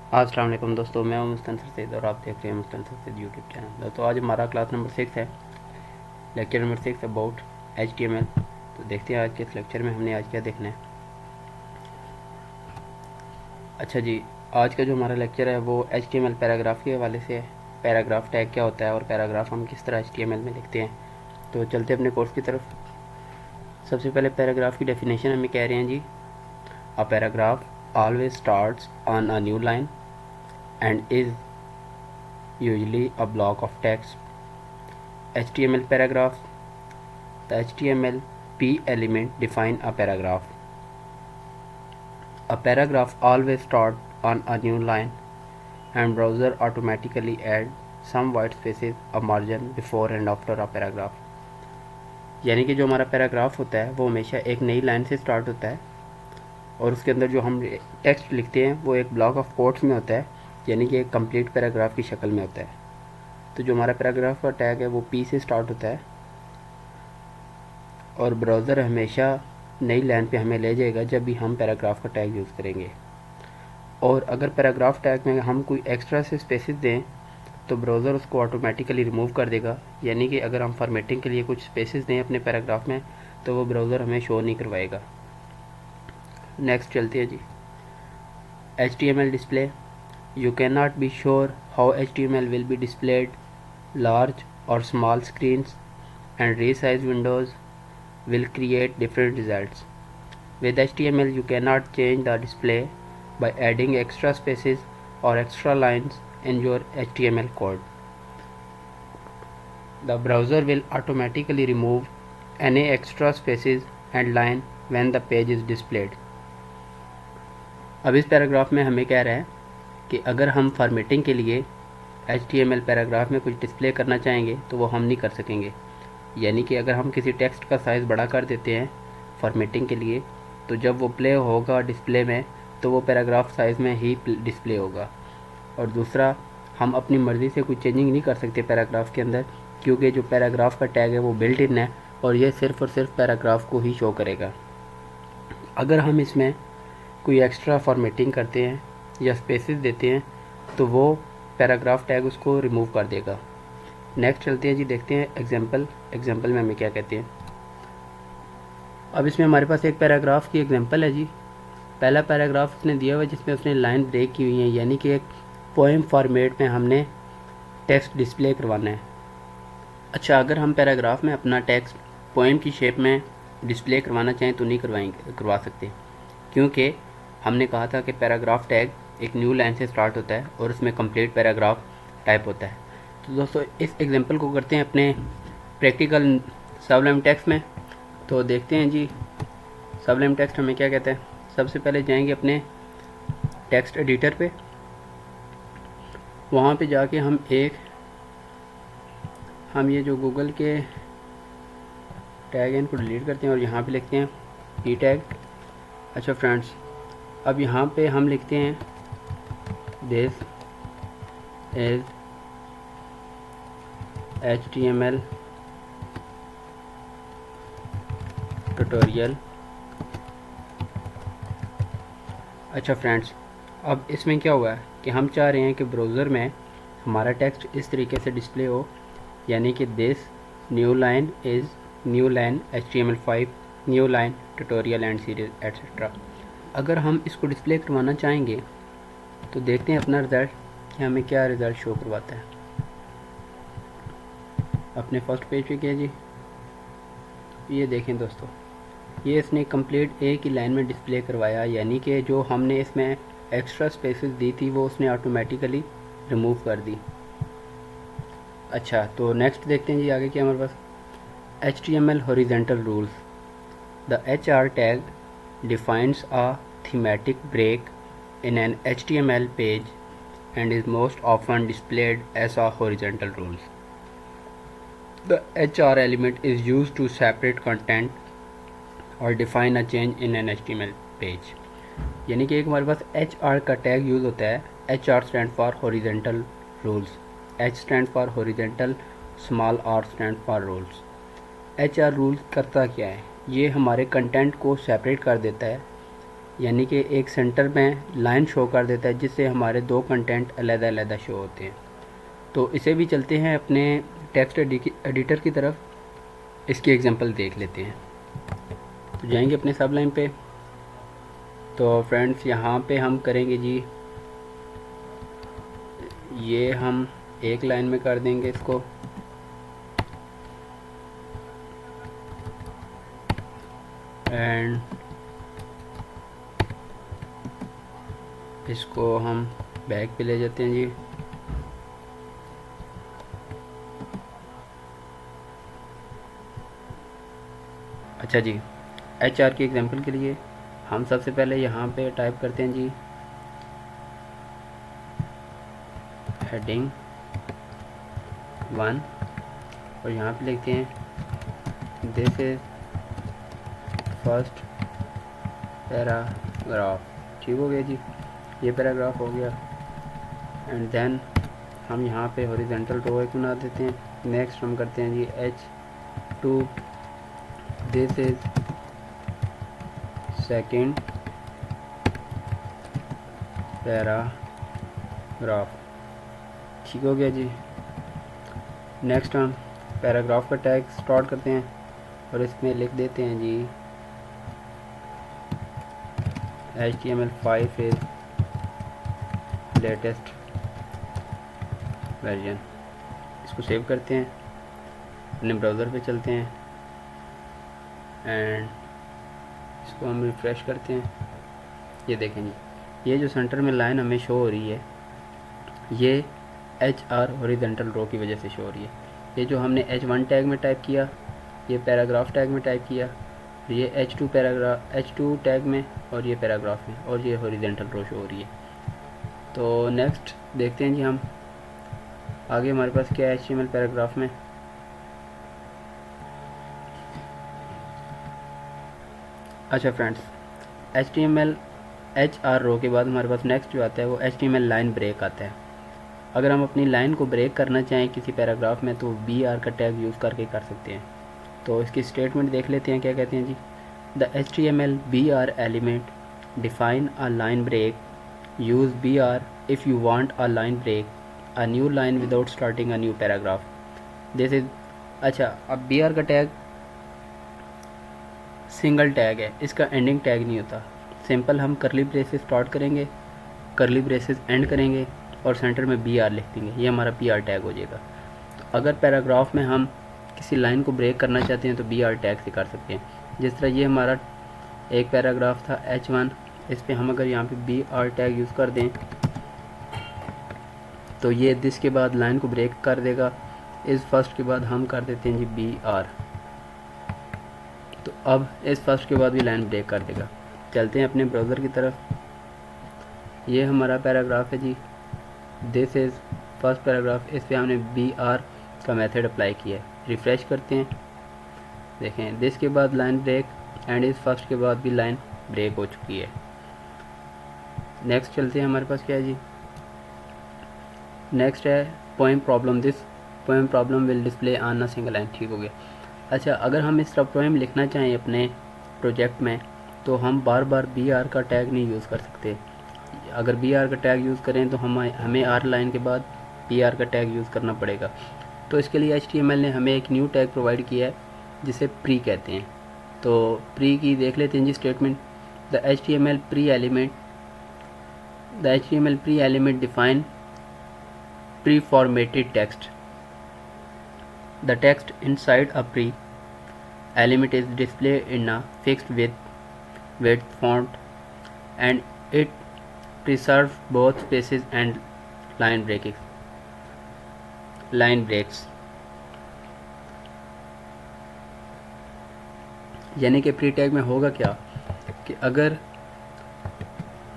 अस्सलाम वालेकुम दोस्तों, मैं हूं मुस्तनसर सैद और आप देख रहे हैं मुस्तनसर सैद यूट्यूब चैनल। तो आज हमारा क्लास नंबर 6 है, लेक्चर नंबर 6 अबाउट HTML। तो देखते हैं आज के इस लेक्चर में हमने आज क्या देखना है। अच्छा जी, आज का जो हमारा लेक्चर है वो HTML पैराग्राफ के हवाले से है। पैराग्राफ टैग क्या होता है और पैराग्राफ हम किस तरह HTML में लिखते हैं। तो चलते अपने कोर्स की तरफ। सबसे पहले पैराग्राफ की डेफिनेशन हमें कह रहे हैं जी, a paragraph always starts on a new line and is usually a block of text. HTML paragraph. The HTML P element define a paragraph. A paragraph always starts on a new line and browser automatically add some white spaces, a margin before and after a paragraph. यानी कि जो हमारा paragraph होता है वो हमेशा एक नई लाइन से स्टार्ट होता है और उसके अंदर जो हम टेक्स्ट लिखते हैं वो एक ब्लॉक ऑफ कोट्स में होता है, यानी कि एक कंप्लीट पैराग्राफ की शक्ल में होता है। तो जो हमारा पैराग्राफ का टैग है वो पी से स्टार्ट होता है और ब्राउज़र हमेशा नई लाइन पे हमें ले जाएगा जब भी हम पैराग्राफ का टैग यूज़ करेंगे। और अगर पैराग्राफ टैग में हम कोई एक्स्ट्रा से स्पेसेस दें तो ब्राउज़र उसको ऑटोमेटिकली रिमूव कर देगा, यानी कि अगर हम फॉर्मेटिंग के लिए कुछ स्पेसेस दें अपने पैराग्राफ में तो वो ब्राउज़र हमें शो नहीं करवाएगा। नेक्स्ट चलते हैं जी, HTML display. You cannot be sure how HTML will be displayed. Large or small screens and resize windows will create different results. With HTML, you cannot change the display by adding extra spaces or extra lines in your HTML code. The browser will automatically remove any extra spaces and line when the page is displayed. अब इस paragraph में हमें कह रहा है कि अगर हम फॉर्मेटिंग के लिए HTML पैराग्राफ में कुछ डिस्प्ले करना चाहेंगे तो वो हम नहीं कर सकेंगे। यानी कि अगर हम किसी टेक्स्ट का साइज़ बड़ा कर देते हैं फॉर्मेटिंग के लिए तो जब वो प्ले होगा डिस्प्ले में तो वो पैराग्राफ साइज़ में ही डिस्प्ले होगा। और दूसरा, हम अपनी मर्ज़ी से कोई चेंजिंग नहीं कर सकते पैराग्राफ के अंदर, क्योंकि जो पैराग्राफ का टैग है वो बिल्ट इन है और ये सिर्फ़ और सिर्फ पैराग्राफ को ही शो करेगा। अगर हम इसमें कोई एक्स्ट्रा फॉर्मेटिंग करते हैं या स्पेसेस देते हैं तो वो पैराग्राफ टैग उसको रिमूव कर देगा। नेक्स्ट चलते हैं जी, देखते हैं एग्जांपल में हमें क्या कहते हैं। अब इसमें हमारे पास एक पैराग्राफ की एग्जांपल है जी। पहला पैराग्राफ उसने दिया हुआ है जिसमें उसने लाइन ब्रेक की हुई है, यानी कि एक पोएम फॉर्मेट में हमने टेक्स्ट डिस्प्ले करवाना है। अच्छा, अगर हम पैराग्राफ में अपना टेक्स्ट पोएम की शेप में डिस्प्ले करवाना चाहें तो नहीं करवा सकते, क्योंकि हमने कहा था कि पैराग्राफ टैग एक न्यू लाइन से स्टार्ट होता है और उसमें कंप्लीट पैराग्राफ टाइप होता है। तो दोस्तों इस एग्जांपल को करते हैं अपने प्रैक्टिकल सबलाइम टेक्स्ट में। तो देखते हैं जी सबलाइम टेक्स्ट हमें क्या कहता है। सबसे पहले जाएंगे अपने टेक्स्ट एडिटर पे, वहाँ पे जाके हम ये जो गूगल के टैग हैं इनको डिलीट करते हैं और यहाँ पे लिखते हैं ई टैग। अच्छा फ्रेंड्स, अब यहाँ पे हम लिखते हैं दिस इज HTML ट्यूटोरियल। अच्छा फ्रेंड्स, अब इसमें क्या हुआ है कि हम चाह रहे हैं कि ब्राउज़र में हमारा टेक्स्ट इस तरीके से डिस्प्ले हो, यानी कि this new line is new line HTML5 new line tutorial and series etcetera. अगर हम इसको डिस्प्ले करवाना चाहेंगे तो देखते हैं अपना रिज़ल्ट कि हमें क्या रिज़ल्ट शो करवाता है। अपने फर्स्ट पेज पे क्या जी, ये देखें दोस्तों, ये इसने कंप्लीट एक ही लाइन में डिस्प्ले करवाया, यानी कि जो हमने इसमें एक्स्ट्रा स्पेसेस दी थी वो उसने ऑटोमेटिकली रिमूव कर दी। अच्छा, तो नेक्स्ट देखते हैं जी आगे क्या हमारे पास। HTML horizontal rules. The HR tag defines a thematic break in an HTML page and is most often displayed as a horizontal rules. The HR element is used to separate content or define a change in an HTML page. यानी कि एक हमारे पास HR का tag use होता है। HR stand for horizontal rules, H stand for horizontal, small r stand for rules. HR rule करता क्या है, ये हमारे कंटेंट को सेपरेट कर देता है यानी कि एक सेंटर में लाइन शो कर देता है जिससे हमारे दो कंटेंट अलग-अलग शो होते हैं। तो इसे भी चलते हैं अपने टेक्स्ट एडिटर की तरफ, इसकी एग्जांपल देख लेते हैं। तो जाएंगे अपने सब लाइन पे। तो फ्रेंड्स यहाँ पे हम करेंगे जी, ये हम एक लाइन में कर देंगे इसको, एंड इसको हम बैक पे ले जाते हैं जी। अच्छा जी, HR की एग्जांपल के लिए हम सबसे पहले यहाँ पे टाइप करते हैं जी हेडिंग 1 और यहाँ पे लिखते हैं दिस इज फर्स्ट पैराग्राफ। ठीक हो गया जी, ये पैराग्राफ हो गया। एंड देन हम यहाँ पे हॉरिजॉन्टल रो एक बना देते हैं। नेक्स्ट हम करते हैं जी H2 this is second paragraph. ठीक हो गया जी। नेक्स्ट हम पैराग्राफ का टैग स्टार्ट करते हैं और इसमें लिख देते हैं जी HTML5 इज लेटेस्ट वर्जन। इसको सेव करते हैं, अपने ब्राउज़र पे चलते हैं एंड इसको हम रिफ़्रेश करते हैं। ये देखें जी, ये जो सेंटर में लाइन हमें शो हो रही है ये HR हॉरिजॉन्टल रो की वजह से शो हो रही है। ये जो हमने H1 टैग में टाइप किया, ये पैराग्राफ टैग में टाइप किया, ये H2 टैग में और ये पैराग्राफ में, और ये हॉरिजॉन्टल रो शो हो रही है। तो नेक्स्ट देखते हैं जी हम आगे हमारे पास क्या है HTML पैराग्राफ में। अच्छा फ्रेंड्स, HTML HR रो के बाद हमारे पास नेक्स्ट जो आता है वो HTML लाइन ब्रेक आता है। अगर हम अपनी लाइन को ब्रेक करना चाहें किसी पैराग्राफ में तो BR का टैग यूज़ करके कर सकते हैं। तो इसकी स्टेटमेंट देख लेते हैं क्या कहते हैं जी। The HTML BR element define a line break, use BR if you want a line break, a new line without starting a new paragraph. This is, अच्छा अब BR का टैग सिंगल टैग है, इसका एंडिंग टैग नहीं होता। Simple हम करली braces start करेंगे, करली ब्रेसेस एंड करेंगे और सेंटर में BR लिख देंगे, ये हमारा PR टैग हो जाएगा। तो अगर पैराग्राफ में हम किसी लाइन को ब्रेक करना चाहते हैं तो BR टैग से कर सकते हैं। जिस तरह ये हमारा एक पैराग्राफ था H1, इस पर हम अगर यहाँ पे BR टैग यूज़ कर दें तो ये दिस के बाद लाइन को ब्रेक कर देगा, इस फर्स्ट के बाद हम कर देते हैं जी BR, तो अब इस फर्स्ट के बाद भी लाइन ब्रेक कर देगा। चलते हैं अपने ब्राउज़र की तरफ। ये हमारा पैराग्राफ है जी, दिस इज़ फर्स्ट पैराग्राफ, इस पे हमने BR का मेथड अप्लाई किया है। रिफ़्रेश करते हैं, देखें दिस के बाद लाइन ब्रेक एंड इस फर्स्ट के बाद भी लाइन ब्रेक हो चुकी है। नेक्स्ट चलते हैं, हमारे पास क्या है जी, नेक्स्ट है poem problem. This poem problem will display on a single line. ठीक हो गया। अच्छा, अगर हम इस तरह पोएम लिखना चाहें अपने प्रोजेक्ट में तो हम बार बार BR का टैग नहीं यूज़ कर सकते। अगर BR का टैग यूज़ करें तो हमें R लाइन के बाद BR का टैग यूज़ करना पड़ेगा। तो इसके लिए HTML ने हमें एक न्यू टैग प्रोवाइड किया है जिसे प्री कहते हैं। तो प्री की देख लेते हैं जी statement. The HTML pre element define pre formatted text. The text inside a pre element is displayed in a fixed width font and it preserves both spaces and line breaks. यानी कि pre tag में होगा क्या कि अगर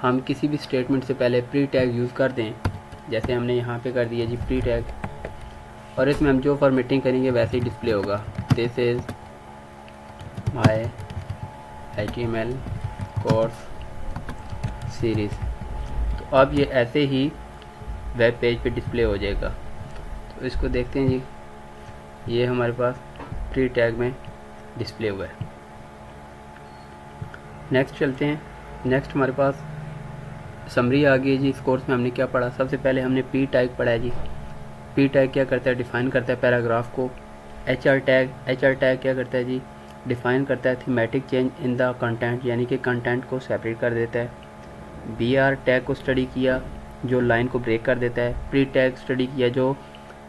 हम किसी भी स्टेटमेंट से पहले प्री टैग यूज़ कर दें, जैसे हमने यहाँ पे कर दिया जी प्री टैग, और इसमें हम जो फॉर्मेटिंग करेंगे वैसे ही डिस्प्ले होगा। This is my HTML course series. तो अब ये ऐसे ही वेब पेज पे डिस्प्ले हो जाएगा। तो इसको देखते हैं जी, ये हमारे पास प्री टैग में डिस्प्ले हुआ है। नेक्स्ट चलते हैं, नेक्स्ट हमारे पास समरी आ गई है जी। इस कोर्स में हमने क्या पढ़ा, सबसे पहले हमने पी टैग पढ़ा है जी। पी टैग क्या करता है, डिफ़ाइन करता है पैराग्राफ को। एच आर टैग क्या करता है जी, डिफ़ाइन करता है thematic change in the content, यानी कि कंटेंट को सेपरेट कर देता है। बी आर टैग को स्टडी किया जो लाइन को ब्रेक कर देता है। प्री टैग स्टडी किया जो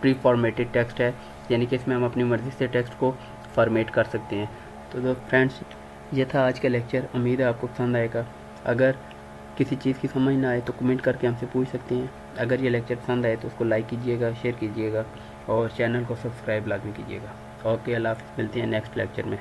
प्री फॉर्मेटेड टेक्स्ट है, यानी कि इसमें हम अपनी मर्ज़ी से टेक्स्ट को फॉर्मेट कर सकते हैं। तो फ्रेंड्स, ये था आज का लेक्चर। उम्मीद है आपको पसंद आएगा। अगर किसी चीज़ की समझ ना आए तो कमेंट करके हमसे पूछ सकते हैं। अगर ये लेक्चर पसंद आए तो उसको लाइक कीजिएगा, शेयर कीजिएगा और चैनल को सब्सक्राइब लाजमी कीजिएगा। ओके, अल्लाह हाफ़िज़, मिलते हैं नेक्स्ट लेक्चर में।